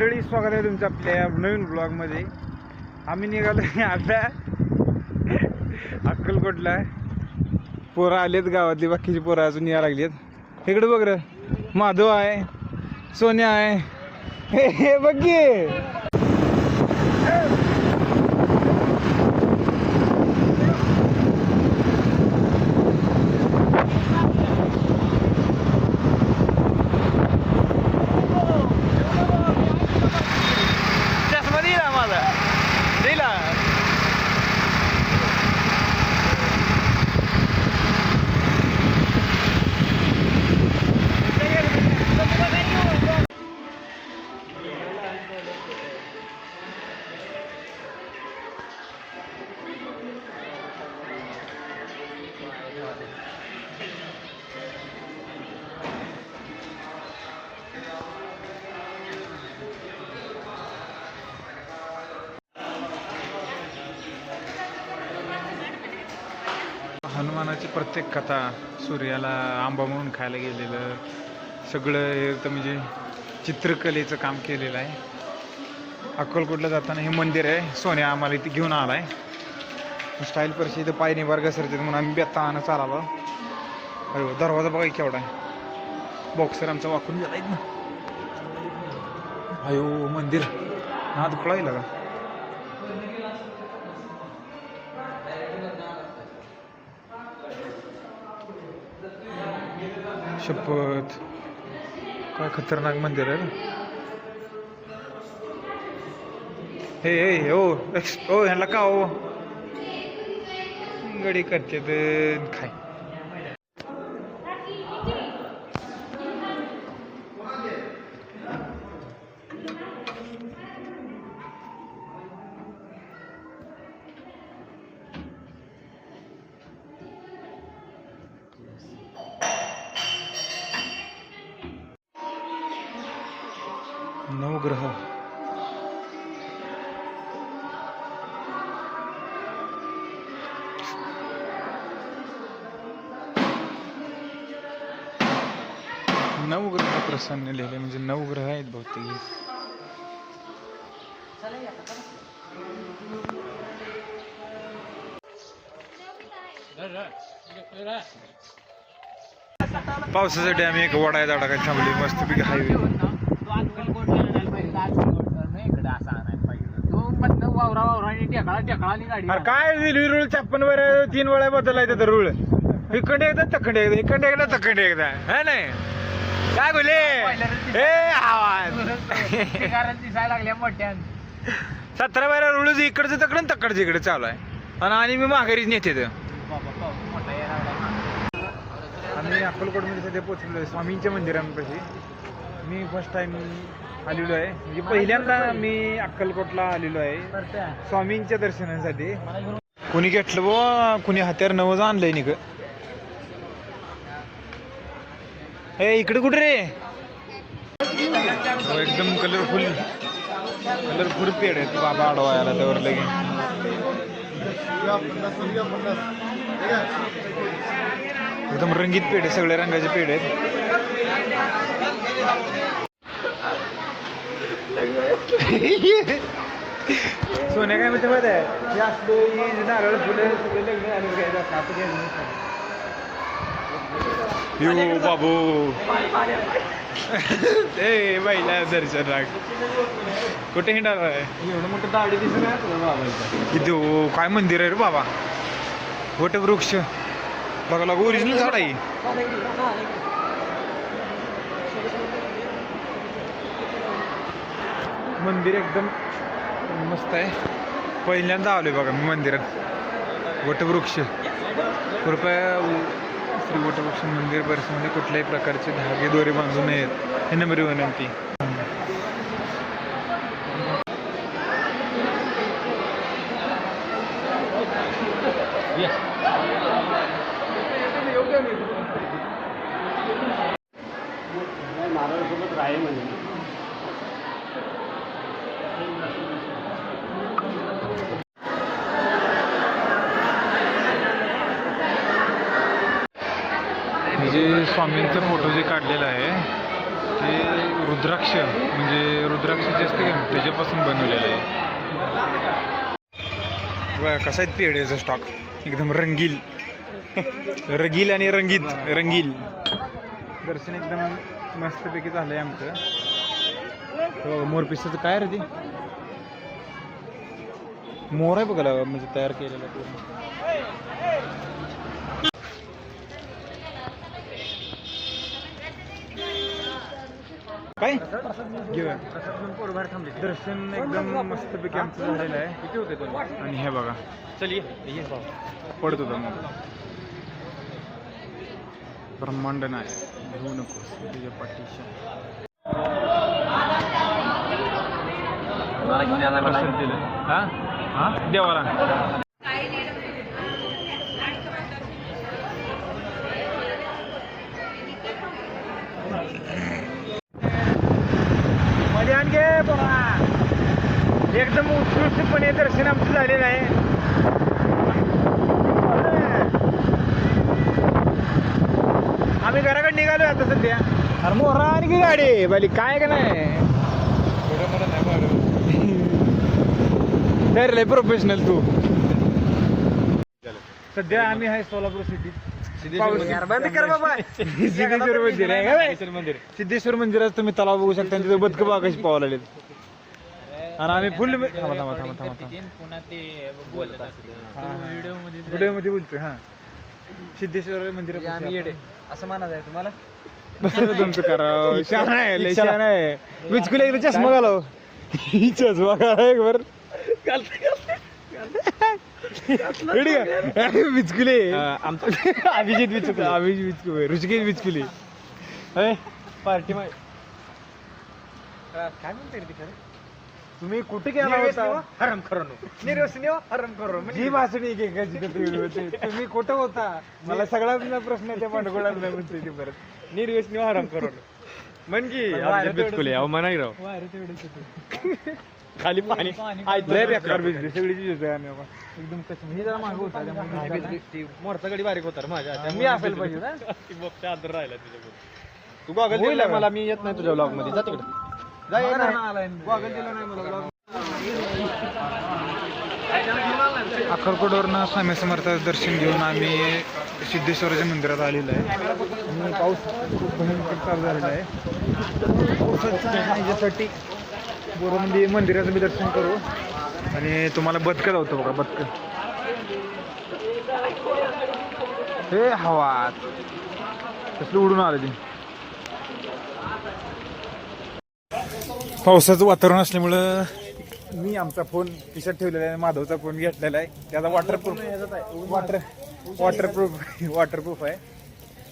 मंडळी, स्वागत आहे तुमचं आपल्या नवीन ब्लॉगमध्ये. आम्ही निघालो आता अक्कलकोटला. पोरं आलेत, गावातली बाकीची पोरं अजून यायला लागलीत. इकडे बघ रे, माधव आहे, सोन्या आहे, हे बघ की. हनुमानाची प्रत्येक कथा, सूर्याला आंबा म्हणून खायला गेलेलं सगळं हे म्हणजे चित्रकलेचं काम केलेलं आहे. अक्कलकोटला जाताना हे मंदिर आहे. सोन्या आम्हाला इथे घेऊन आला आहे. स्टाईल परशी इथं पाय निभार घसरते म्हणून आम्ही बेतानं चाललो. अरे दरवाजा बघा केवढा आहे. बॉक्सर आमचा वाकून गेला ना. अयो मंदिर नाद खुळा येईल का. शपथ, काय खतरनाक मंदिर आहे. हे ओ ओ ह्याला का हो गडी करते खाय. नवग्रह नवग्रह प्रसन्न लिहिले म्हणजे नवग्रह आहेत बहुतेक. पावसासाठी आम्ही एक वडा झाडाखाली थांबली मस्तपैकी हायवे. काय रुळ 56 वर 3 वेळा बदलायचं तर रुळ. इकडे एकदा तकडे एकदा, इकडे एकदा तकडे एकदा, है नाही काय बोले हे आवाज दिसायला लागल्या मोठ्या. 17 वेळा रुळ इकडचं तकड तकडचं इकडे चालू आहे आणि मी माघारीच नेते. आम्ही अक्कलकोटमध्ये सध्या पोहोचलो स्वामींच्या मंदिरांपाशी. मी फर्स्ट टाइम आलेलो आहे, म्हणजे पहिल्यांदा मी अक्कलकोटला आलेलो आहे स्वामींच्या दर्शनासाठी. कोणी घेतलं बुवा, कोणी हत्यार नवं आणलंय निघ. हे इकडे कुठे रे. एकदम कलरफुल पेड आहेत. बाबा आडवायला त्यावर लगे एकदम रंगीत पेड आहे, सगळ्या रंगाचे पेड आहेत. सोन्या काय म्हणते माहिती आहे, असले नारळ फुले सगळे लग्न आले घ्यायचं आपण यो बाबू ए बाईला दर्शन राग. कुठे हिंडाला आहे एवढं मोठं दाढी दिसत बाबा. इथे काय मंदिर आहे रे बाबा. वटवृक्ष बघा लागू, ओरिजिनल झाड आहे. मंदिर एकदम मस्त आहे. पहिल्यांदा आलोय बघा मी मंदिरात. वटवृक्ष कृपया श्री वटवृक्ष मंदिर परिसरामध्ये कुठल्याही प्रकारचे धागे दोरे बांधू नयेत हे नम्र विनंती. नारळसोबत राय म्हणजे जे स्वामींचा फोटो जे काढलेला आहे ते रुद्राक्ष म्हणजे रुद्राक्ष जे असते का त्याच्यापासून बनवलेलं आहे. बघा कसा आहे पेढ्याचा स्टॉक, एकदम रंगील रंगील आणि रंगील. दर्शन एकदम मस्तपैकी झालंय आमचं. हो, मोरपिसाचं काय रे ते, मोर आहे बघायला म्हणजे तयार केलेला पूर्ण. काय घेऊया. दर्शन एकदम मस्तपैकी आमचं झालेलं आहे. किती होते तो, आणि हे बघा चल पडत होतं मग ब्रह्मांड नाही घेऊ नकोस तुझ्या पाठीशी. हा हा देवाला मध्ये आणखी बघा एकदम उत्कृष्टपणे दर्शन आमचं झालेलं आहे. आम्ही घराकडे निघालोय आता सध्या. अरे मोहरा आणखी गाडी बाली काय का नाही लय प्रोफेशनल तू. सध्या आम्ही आहे सोलापूर सिटीत. सिद्धेश्वर मंदिरात तुम्ही तलाव बघू शकता, तिथे बदक बाग कशी पाहायला लागले. आणि आम्ही फुल व्हिडिओ मध्ये बोलतोय. हा सिद्धेश्वर मंदिर असं मानत आहे तुम्हाला. तुमचं करावं छान आहे, छान आहे. बिचकुले एकदा चष्मा घालाव, चष्मा घाला एक बर बिचकुले. अभिजित बिचकुले, अभिजित बिचकुले, ऋषिकेश बिचकुले पार्टी काय म्हणते खरं. तुम्ही कुठे गेला होता हरम करो हरम करो जी भाषणी तुम्ही कुठं होता. मला सगळा प्रश्न त्या पांडगोळात नाही म्हणते ते परत निर्व्यसनी हरम करो म्हण की बिचकुले अहो म्हणाय राव. खाली पाणी सगळी एकदम कसं जरा माग होता मोरचा गडी बारीक होता माझ्या. मी असायला पाहिजे ना आदर राहिला तुझ्या. तू गॉगल दिला मला, मी येत नाही तुझ्या ब्लॉग मध्ये. जा तिकडे गॉगल दिला नाही मला. अक्कलकोटवरनं स्वामी समर्थाचं दर्शन घेऊन आम्ही सिद्धेश्वराच्या मंदिरात आलेलो आहे. आणि पाऊस खूप भयंकर चालू झालेला आहे. याच्यासाठी बोरमध्ये मंदिराचं मी दर्शन करू आणि तुम्हाला बदकं धावतो बघा. बदकं हे हवात कसलं उडून आलं ते. पावसाचं वातावरण असल्यामुळं मी आमचा फोन खिशात ठेवलेला आहे. माधवचा फोन घेतलेला आहे. त्याचा वॉटरप्रूफ आहे.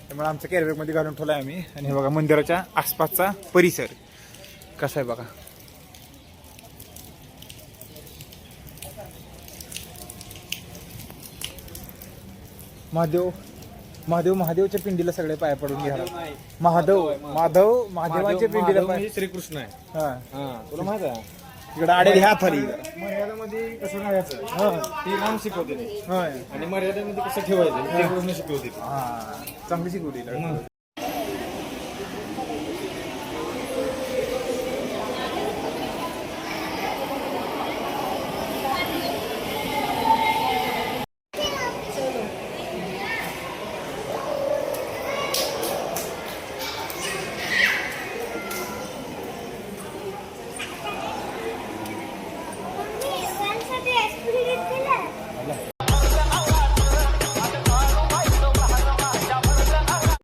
त्यामुळे आमचं कॅरीबॅगमध्ये घालून ठेवला आहे आम्ही. आणि हे बघा मंदिराच्या आसपासचा परिसर कसा आहे बघा. महादेवच्या पिंडीला सगळे पाया पडून घ्या. महादेवाच्या पिंडीला पाय. श्रीकृष्ण आहे. हा तुला माहित आहे इकडे आडे हात आली. मर्यादामध्ये कसं राहायचं ती राम शिकवते आणि मर्यादेमध्ये कसं ठेवायचं ते कृष्ण शिकवते. चांगली शिकवते.